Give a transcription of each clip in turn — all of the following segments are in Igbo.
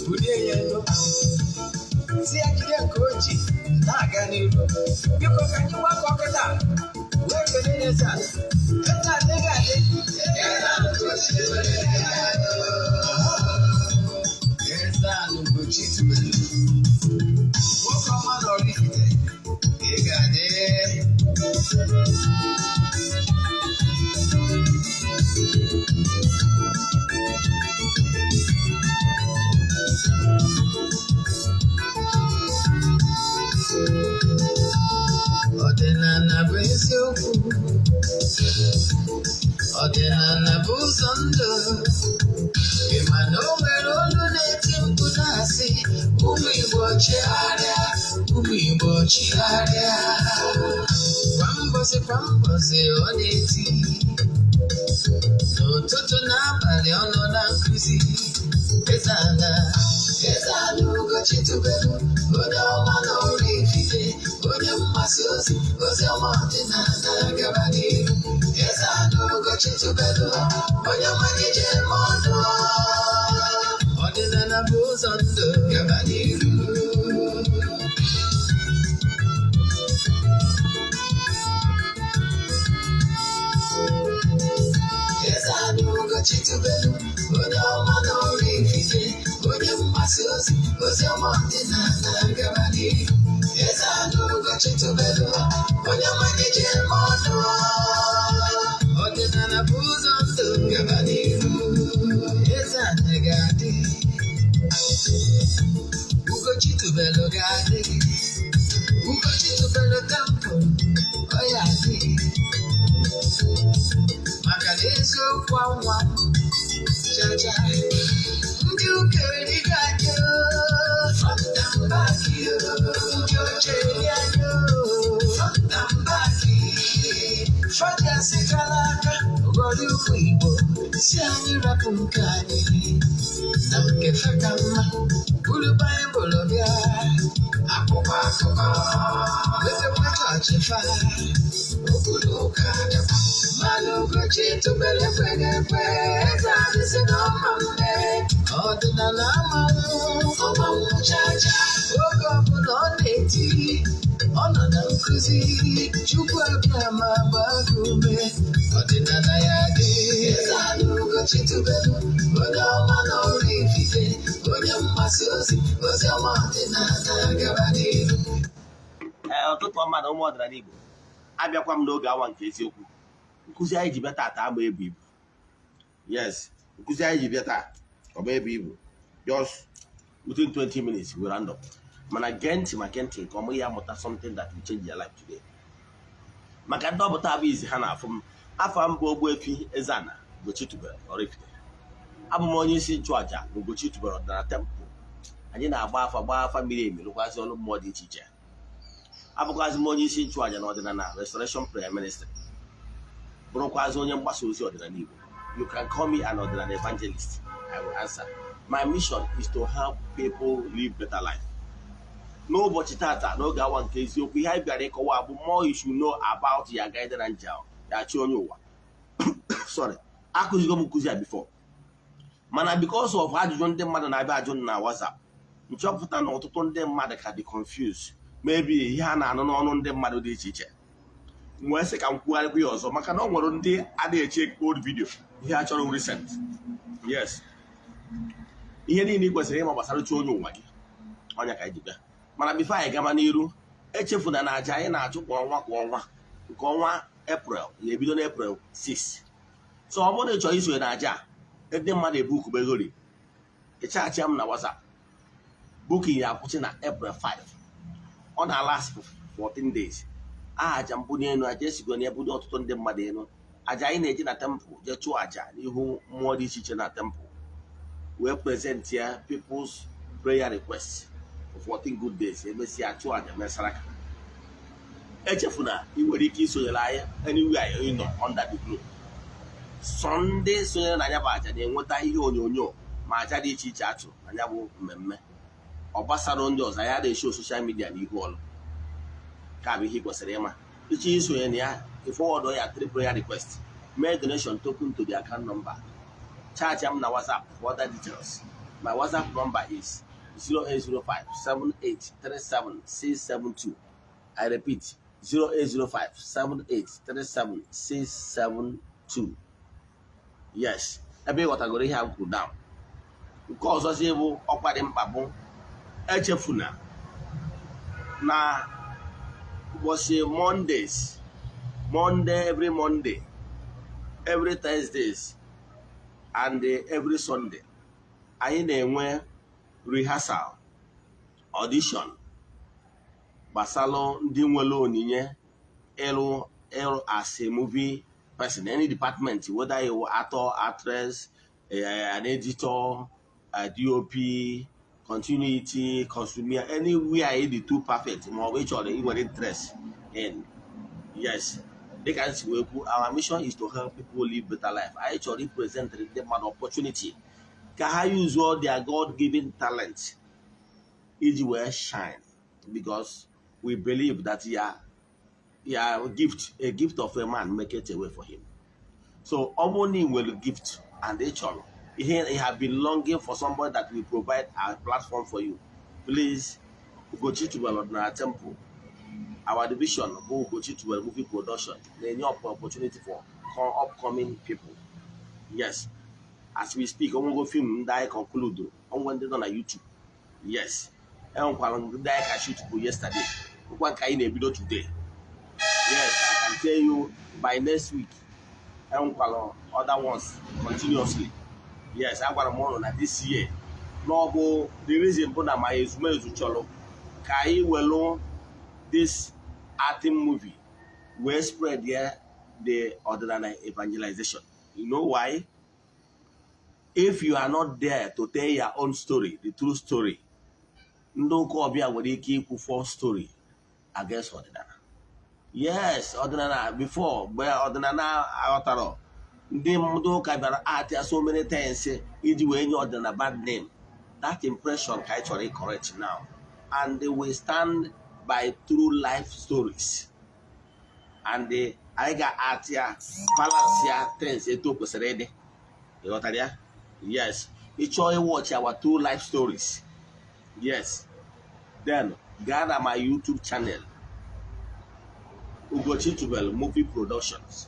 Udeyendo, see a kid coach, Nagani, you can you walk off that. Where the name is that? Eze-Ana bụ ụzọ ndụ ịma na o nwere olu na-eti mkpu na-asị ụmụ Igbo chigharịa ụmụ Igbo chigharịa kwa mbọsị ọ na-eti n'ụtụtụ n'abalị ọ nọ na nkụzi Eze-Ana Ugochi tubelu onye ọma n'ọrụ ifite onye mmasị ozi ọma ọdịnala gaba n'ihu Eze-Ana Ugochi tubelu onye ọma na-eje ọdụ ọdịnala bụ ụzọ ndụ gaba n'ihu Eze-Ana Ugochi tubelu onye ọma n'ọrụ ifite onye mmasị ozi ọma ọdịnala gaba n'ihu Eze-Ana Ugochi tubelu onye ọma na-eje ọdụ ọdịnala bụ ụzọ ndụ gaba n'ihu Eze-Ana ga-adị Ugochi tubelu ga-adị Ugochi tubelu temple ọ ya adị maka na eziokwu anwa jaja ndị ukere dị ga-adị from them back ndị ochie dị adị from them back fada sikala aka ụgọdị ụmụ Igbo si anyị rapụ nke anyị na nke feka mma buru Baịbụl bịa akwụkwọ akụkọ wetekwa chọọchị fa okpuru ụka dịkwa mmanụ Ugochi tubelu ekweghị ekwe Eze-Ana si n'ọma mme ọdịnala amalụ ọma nwụchacha oge ọbụla ọ na-eti ọ nọ na nkụzi Chukwu abịa ma gbaa ume ọdịnala ya dị Eze-Ana Ugochi tubelu onye ọma n'ọrụ ifite onye mmasị ozi ọma ọdịnala gaba n'ihu ọtụtụ ọma na ụmụ ọdịnala Igbo abịakwa m n'oge awa nke eziokwu nkụzi anyị ji bịa taa ama ebu ibu yes nkụzi anyị ji bịa taa ọba ebu ibu just within 20 minutes we round up mana gee ntị maka ntị nke ọmụ ya amụta something that will change your life today maka ndị ọbụta abụ izi ha na-afụ m afọ mbụ Ogbuefi Eze-Ana Ugochi tubelu Oraifite abụ m onye isi nchụaja na Ugochi tubelu ọdịnala temple anyị na-agba afa miri emi rụkwazị ọrụ mmụọ dị iche iche abụkwazị m onye isi nchụaja na ọdịnala Restoration Prayer Ministry bụrụkwazị onye mgbasa ozi ọdịnala Igbo you can call me an ọdịnala evangelist I will answer my mission is to help people live better life n'ụbọchị tata n'oge awa nke eziokwu ihe anyị bịara ịkọwa bụ more you should know about your guardian angel ya chi onye ụwa sorry akụzigo m nkụzi a before mana because of ajụjụ ndị mmadụ na-abịa ajụ na WhatsApp nchọpụta na ọtụtụ ndị mmadụ ka dị confused maybe ihe a na-anụ n'ọnụ ndị mmadụ dị iche iche nwee sị ka m kwugharịkwa ya ọzọ maka na ọ nwere ndị adịghị eche old video ihe a chọrọ recent yes ihe niile ị kwesịrị ịma gbasara chi onye ụwa gị ọnya ka anyị ji bịa mana bifo anyị gaba n'iru echefuna na aja anyị na-achụ kwa ọnwa nke ọnwa April ya ebido na April 6 so ọ bụrụ na ị chọrọ isonye na aja ndị mmadụ ebukubegori ịchaachịa m na WhatsApp booking ya akwụsị na April 5 ọ na-last 14 days aja mbụ n'elu aja esigo na ebudo ọtụtụ ndị mmadụ elu aja anyị na-eji na temple jee chụọ aja n'ihu mmụọ dị iche iche na temple wee present ya people's prayer request for 14 good days emesịa chụọ aja mesara aka echefuna ị nwere ike isonyere anyị anywhere you know under the globe Sunday sonyere na anya bụ aja na-enweta ihe onyonyo ma aja dị iche iche achụ anya bụ mmemme ọ gbasara ndị ọzọ ya na-esho social media na ihu ọlụ ka bụ ihe kwesịrị ịma iche isonye na ya forward ya 3 prayer request mee donation token to the account number charge am na WhatsApp for other details My WhatsApp number is 0805-7837-672. I repeat, 0805-7837-672. Yes, ebe ịghọtagoro ihe m kwuru down. Nke ọzọzi bụ ọkwa dị mkpa bụ echefuna na ụbọchị Monday, every Thursdays and every Sunday, anyị na-enwe rehearsal, audition gbasara ndị nwere onyinye ịrụ as a movie person, any department, whether you are actor, actress, an editor, a DOP, continuity, consumer, anywhere in the two perfect, more which or you were interest in. Yes, they can see our mission is to help people live better life. I actually present them an opportunity. Can I use all their God-given talents? Each will shine, because we believe that a gift of a man make it away for him. So only will gift and HR. He have been longing for somebody that will provide a platform for you. Please go to our temple. Our division go to a movie production. There is opportunity for upcoming people. Yes. As we speak, I'm going to film that I conclude. I'm going to do on YouTube. Yes. I'm going to that I shoot yesterday. I'm going to do a video today. Yes, I can tell you by next week. I'm going to other ones continuously. Yes, I'm going to more on this year. No, the reason for that my resume is cholo. Kai welo this acting movie will spread the ordinary evangelization. You know why? If you are not there to tell your own story, the true story, no copy with a false story against ordinary. Yes, ordinary before, but ordinary outaro. They do art so many times say it when you ordinary bad name. That impression can actually correct now. And they will stand by true life stories. And I got art here, balance here, things it took us ready. You got that? Yes. Each other watch our true life stories. Yes. Then gather my YouTube channel. Ugochitubel Movie Productions.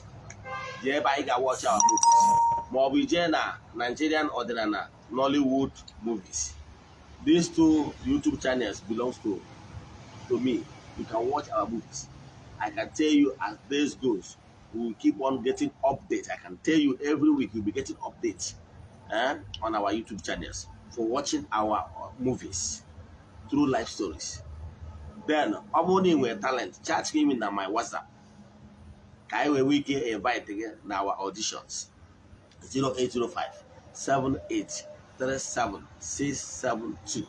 There I got watch our movies. Mobijena, Nigerian Ordinana, Nollywood movies. These two YouTube channels belongs to me. You can watch our movies. I can tell you as days goes, we will keep on getting updates. I can tell you every week you'll be getting updates on our YouTube channels for watching our movies through life stories. Then, uploading with talent, chat me in my WhatsApp. We can invite again in our auditions. 0805-7837-672.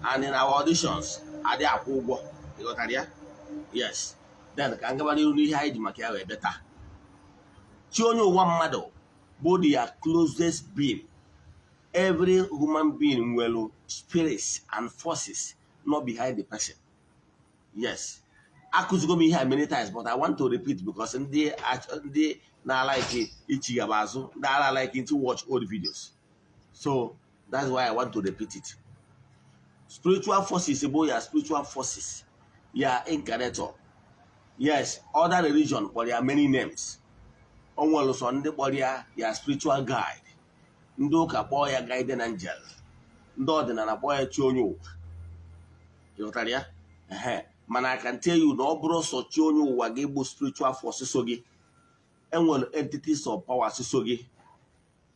And in our auditions, are there a you got that? Yes. Then can go really hide my career better. Chionyo one mother, body are closest being. Every human being will spirits and forces not behind the person. Yes. I could go here many times, but I want to repeat because they now like it ichigabazu, they like to watch old videos. So that's why I want to repeat it. Spiritual forces, about your spiritual forces. Yeah, incarnator. Yes, other religion, but there are many names. Onwalo Sunday, but your spiritual guide. Ndoka boy a guiding angel. Ndodin and a boy chonyo. You know that? Man, I can tell you, no bro so chonyo wagebo spiritual forces sogi. And well entities of power sogi.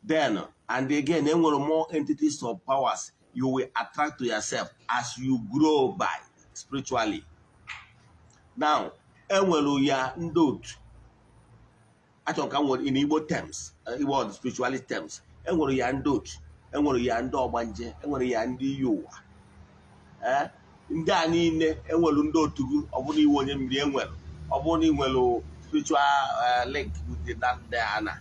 Then, and again, then will more entities of powers you will attract to yourself as you grow by spiritually. Now, enwelu ya ndot. I talk in Igbo terms, Igbo spiritualist terms. Enwelu ya ndot, enwelu ya ndo banje, enwelu ya ndi yowa. Ndị a niile enwelu ndotugu, ọbụna iwe onye mmiri enwelu, ọbụna inwelu spiritual link with the Eze-Ana.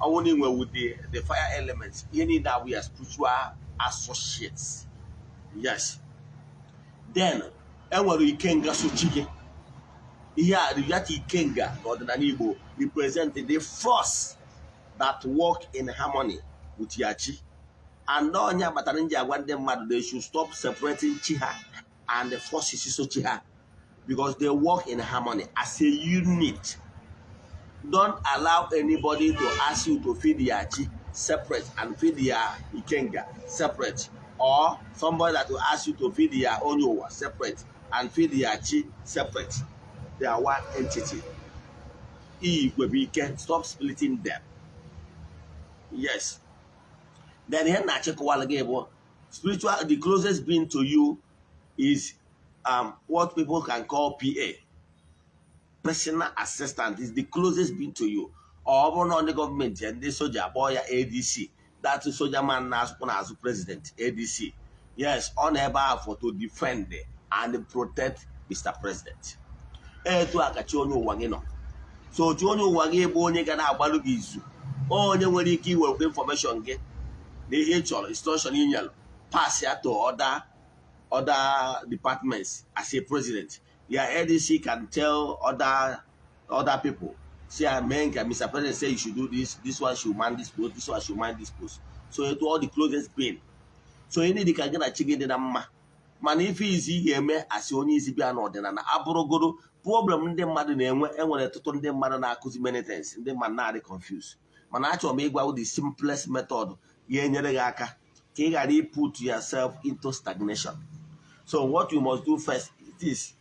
Only with the fire elements, you need that we are spiritual associates. Yes. Then, enwere ikenga suchige. Here, the yati ikenga or the Nanibo represent the force that work in harmony with Yachi. and onye batara nji agwa ndị mmadụ they should stop separating chi ha and the forces so chi ha, because they work in harmony as a unit. Don't allow anybody to ask you to feed their chi separate and feed their ikenga separate, or somebody that will ask you to feed their onye separate and feed their chi separate. They are one entity. Stop splitting them. Yes. Then here na spiritual, the closest being to you is what people can call PA. Personal assistant is the closest being to you. Or on the government and the soldier boy ADC. That's a soldier man as president, ADC. Yes, on about for to defend and protect Mr. President. So Jonyo Wage Bonye gana agbalu gị izu. Onye nwere ike iwekwa information gị na ihe chọrọ instruction email pass ya to other departments as a president. Your ADC can tell other people, say, Mr. President say you should do this one should man this post, this one should man this post. So it all the closest being. So you need to get a chicken in a man if easy as only easy be an order and abrogoro problem ndị mmadụ na-enwe enwere ọtụtụ ndị mmadụ na-akụzi many things ndị mmadụ na-adị confused mana achọrọ m ịgwa the simplest method ya enyere gị aka ka ị ghara put yourself into stagnation. So what you must do first is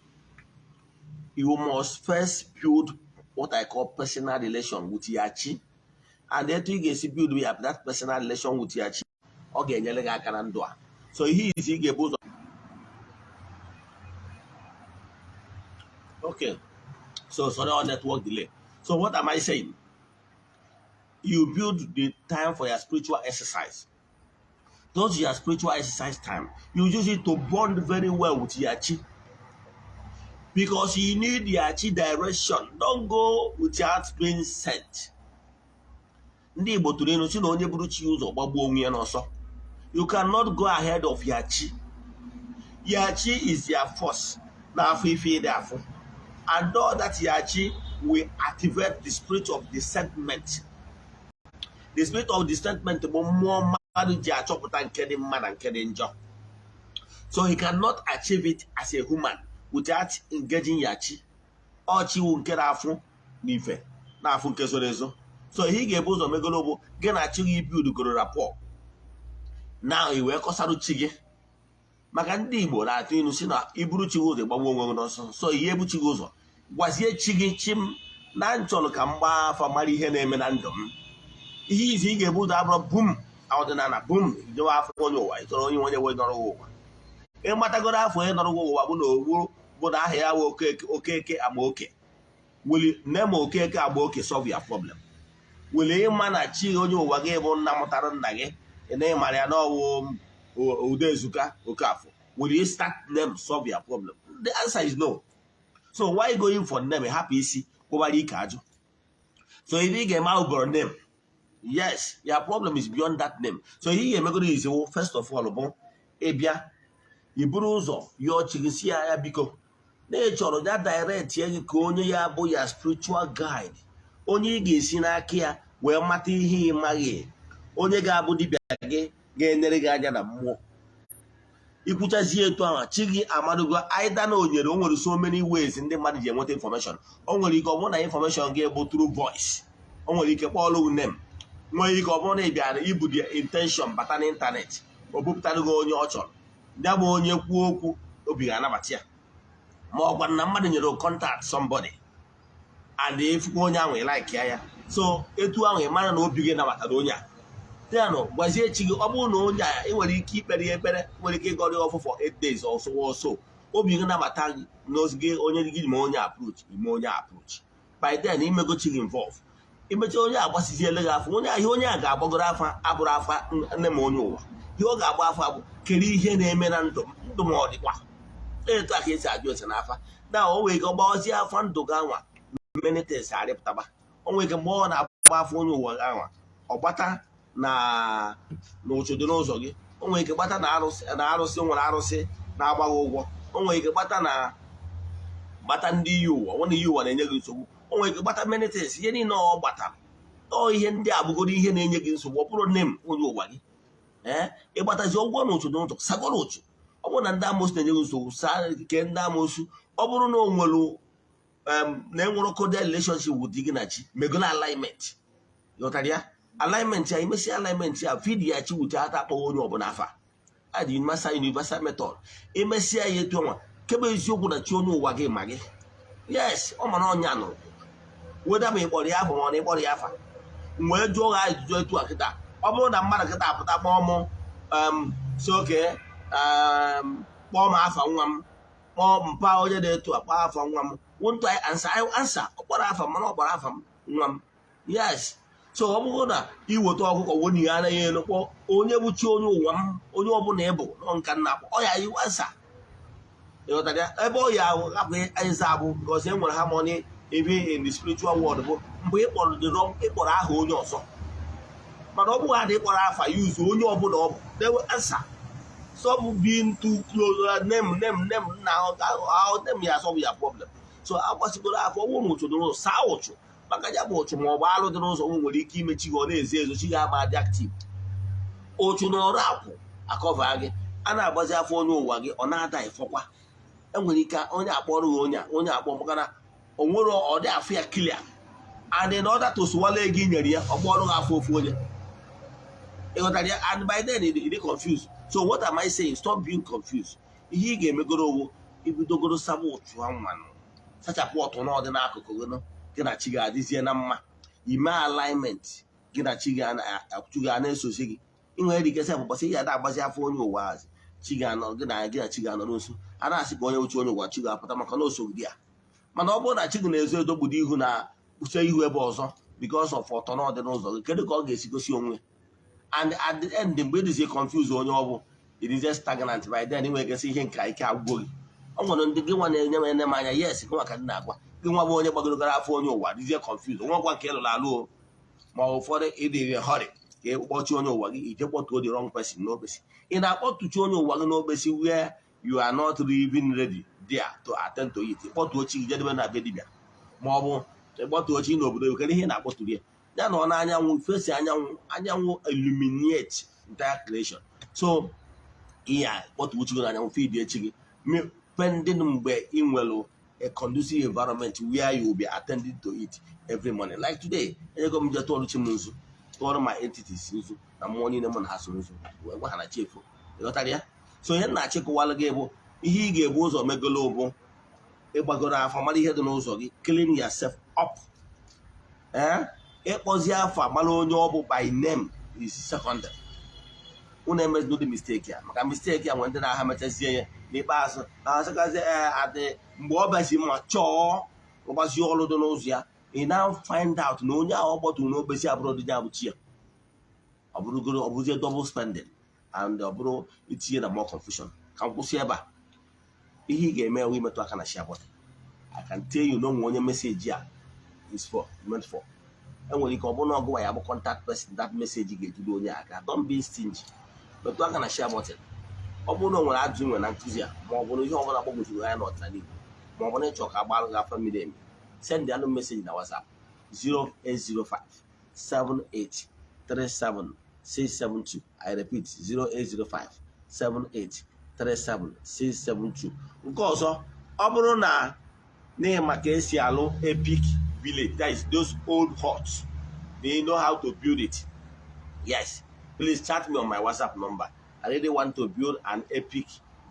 you must first build what I call personal relation with your chi, and then you get to build that personal relation with your chi ọ ga-enyere gị aka na ndụ a. So he is ga-ebu. Okay, so sorry on network delay. So what am I saying? You build the time for your spiritual exercise. Those your spiritual exercise time, you use it to bond very well with your chi. Because you need your chi direction. Don't go without being sent. You cannot go ahead of your chi. Your chi is your force. Now, therefore. And know that Yachi will activate the spirit of discernment. The spirit of discernment more so he cannot achieve it as a human without engaging Yachi. Or chi will get afu nife. Na afu kesorezo. So he gave us a megalobo, get a chi build the rapport. Now he will kosaru chige. Maka ndị Igbo na-atụ inu si na iburu chi ụzọ gbagbo onwe n'ọsọ. So ihe bụ chi ụzọ gwazie chi gị chi m na nchọrọ ka m gbaa afa mara ihe na-eme na ndụ m. Ihe izi ị ga-ebu ụzọ abụrụ bum ọdịnala bum jewe afọ onye ụwa ịchọrọ onye wee nọrọ ụwa. Ịmatagoro afọ onye nọrọ ụwa bụ na owu bụ na aha ya wụ okeke agbaoke. Wili nne ma okeke agbaoke solve your problem. Wili ịma na chi onye ụwa gị bụ nna mụtara nna gị ị na-ịmara ya n'ọwụ Udezuka Okafor. Will you start them solve your problem? The answer is no. So why going for them a happy see over the so if you get my name, yes, your problem is beyond that name. So here is first of all, Ebia, Ibruzo, your chigisia biko. Nature that direct onye ya bo your spiritual guide. Onye gisina kia, where mati he magi. Onye gabu di bage. Ga-enyere gị anya na mmụọ ikwuchazie etu ahụ chi gị amadugo aida na onyere o nwere so many ways ndị mmadụ ji enweta information. O nwere ike ọ bụrụ na information gị bụ through voice, o nwere ike kpọọlụ name, nwere ike ọ bụrụ na ị bịara ibu the intention bata n'ịntanetị o bupụtara gị onye ọ chọrọ ya bụ onye kwuo okwu obi ga-anabata ya, ma ọ gwa na mmadụ nyere contact somebody and ifukwa onye ahụ like ya so etu ahụ ị mara na obi gị nabatara onye a Tiano, gwazie chi gị ọ bụrụ na onye a enwere ike ikpere ya ekpere nwere ike ịgọrị ọfụ for 8 days also obi gị nabata gị n'ozige onye gị ma onye approach ime onye approach by then imego chi gị involve imecha onye agbasiziele gị afọ onye ahịa onye a ga-agbagoro afa abụrụ afa nne ma onye ụwa ihe ọ ga-agba afa bụ kere ihe na-eme na ndụ ma ọ dịkwa etu a ka esi ajụ ese n'afa na o nwere ike ọgbawazie afa ndụ gị anwa menites arịpụtaba o nwere ike mgbe ọ na-agba afọ onye ụwa gị anwa ọ gbata na n'otu dị n'ụzọ gị o nwere ike gbata na arụsị nwere arụsị na-agbaghị ụgwọ o nwere ike gbata na gbata ndị iyi ụwa ọ na iyi ụwa na-enye gị nsogbu o nwere ike gbata menites ihe niile ọ gbatara ọ ihe ndị abụgoro ihe na-enye gị nsogbu ọ bụrụ nne m onye ụwa gị ịgbatazi ụgwọ n'otu n'ụzọ sagoro otu. Ọ bụrụ na ndị amoosu na-enye nsogbu saa ke ndị amoosu. Ọ bụrụ na o nwere na enwere coded relationship with gị na chi megolo alignment. Ịghọtara ya? Alignment ya imesi alignment ya feed ya chi wute ata akpọghị onye ọbụla afa. Adị universal method. Imesi ya etu ọnwa kebe eziokwu na chi onye ụwa gị ma gị. Yes, ọ mara ọnya nụrụ. Weda ma ịkpọrọ ya afọ ma ọ na ịkpọrọ ya afa. Wee jụọ ha ajụjụ etu a kịta. Ọ bụrụ na mmadụ kịta apụta kpọọ mụ si oke kpọọ m afa nwa m, kpọọ mpa onye na-etu akpọ afa nwa m, won't I answer? Ọ kpọrọ afa m mana ọ kpọrọ afa m nwa m. Yes. So ọ bụrụ na iweta ọkụkọ wonye ya anaghị elu kpọọ onye bụ chi onye ụwa m, onye ọbụla ịbụ nọ nka nna akpọ ọ ya iwu ansa. Ịghọtara ya? Ebe ọ ya hapụ ịza abụ because e nwere harmony even in the spiritual world bụ mgbe ịkpọrọ the wrong ịkpọrọ aha onye ọzọ. Mana ọ bụghị adị ịkpọrọ afa yuzu onye ọbụla ọ bụ they will answer. Stop being too close. Name now. Name ya solve your problem. So agbasigoro afọ ọnwụ n'ụchụ dị n'ụzọ saa ụchụ maka ya bụ ụchụ ma ọ bụ alụ dị n'ụzọ nwere ike imechi gị ọ na-ezo ezo chi ga-ama dị active. Ụchụ na ọrụ akwụ akọva gị a na-agbazi afọ onye ụwa gị ọ na-ada ịfọkwa. Enwere ike onye akpọrọ gị onye akpọ maka na o nwere ọ dị afọ ya clear and in order to swallow gị nyere ya ọ kpọrọ gị afọ ofu onye. Ịghọtara ya? And by then ị dị confused. So what am I saying? Stop being confused. Ihe ị ga-emegoro owo ibidogoro saba ụchụ anwanụ sachapụ ọtụ n'ọdị n'akụkụ gị na chi ga-adịzie na mma. Ime alignment gị na chi ga na-esozi gị. Ị nwere ike sị bụbọsị ya na-agbazi afọ onye ụwa hazi chi ga-anọ gị na chi ga-anọ n'oso a na-asị ka onye uche onye ụwa chi ga-apụta maka na oso gị ya. Mana ọ bụrụ na chi gị na-ezo edogbudo ihu na kpuchie ihu ebe ọzọ because of ọtọ n'ọdị n'ụzọ gị, kedu ka ọ ga-esi gosi onwe? And at the end mgbe ịdịzi confuse onye ọ bụ ịdịzie stagnant by then ị nwere ike sị ihe nke ike agwụgwọ gị. Ọ nwere ndị gị nwa na-enye m m anya yes gị nwa ka dị na-agwa gị nwa bụ onye gbagorogara afọ onye ụwa dịzie confuse onwekwa nke ịlụrụ alụ ma ụfọdụ ịdịrị hurry ka ịkpọchi onye ụwa gị ije kpọtuo the wrong person n'okpesi. Ị na-akpọtuchi onye ụwa gị n'okpesi where you are not even ready there to attend to it. Ịkpọtuo chi gị jedebe na be dibịa ma ọ bụ ịkpọtuo chi n'obodo kedu ihe na-akpọtụrụ ya ya nọ n'anyanwụ fesi anyanwụ illuminate entire creation. So ihe a kpọtuo chi gị n'anyanwụ feed echi gị pending mgbe ị nwere a conducive environment where you will be attending to it every morning. Like today, enyego m je tụọrụ chi m nzu tụọrụ my entities nzu na mmụọ niile m na ha so nzu wee gwa ha na chefu. Ịghọtara ya? So ihe na-achịkọwalụ gị bụ ihe ị ga-ebu ụzọ megolo bụ ịgbagoro afọ mara ihe dị n'ụzọ gị clean yourself up. Ịkpọzi afọ mara onye ọ bụ by name is secondary. Unu emezi n'ụdị mistake ya maka mistake ya nwere ndị na-aha mechazie ya n'ikpeazụ na-asịgazi adị mgbe ọ bịazi ma chọọ ọgbazi ọrụ dị n'ụzọ ya ị now find out na onye ahụ ọ kpọtụrụ n'okpesi abụrụ dị ya abụchi ya ọ bụrụzie double spending and ọ bụrụ itinye na more confusion. Ka m kwụsị ebe a. Ihe ị ga-eme ewe imetụ aka na share button. I can tell you na onwe onye meseji a is meant for. Enwere ike ọ bụrụ na ọ gụwa ya bụ contact person that message ga-ejide onye aka. Don't be stingy. Metụ aka na share button. Ọ bụrụ na o nwere ajụjụ nwere na nkụzi a ma ọ bụ na ihe ọbụla gbagwojuru anya n'ọdịnala Igbo ma ọ bụ na ịchọ ka agbalụ gị afọ mmiri emi send anụ meseji na WhatsApp 0805 7837 672. I repeat 0805 7837 672. Nke ọzọ ọ bụrụ na n'ịma ka esi alụ epic village, that is those old huts, they know how to build it. Yes, please chat me on my WhatsApp number. I really want to build an epic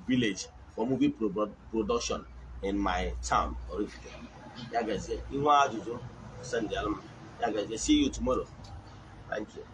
village for movie production in my town. Yeah, guys, you want to send them. Yeah, guys, see you tomorrow. Thank you.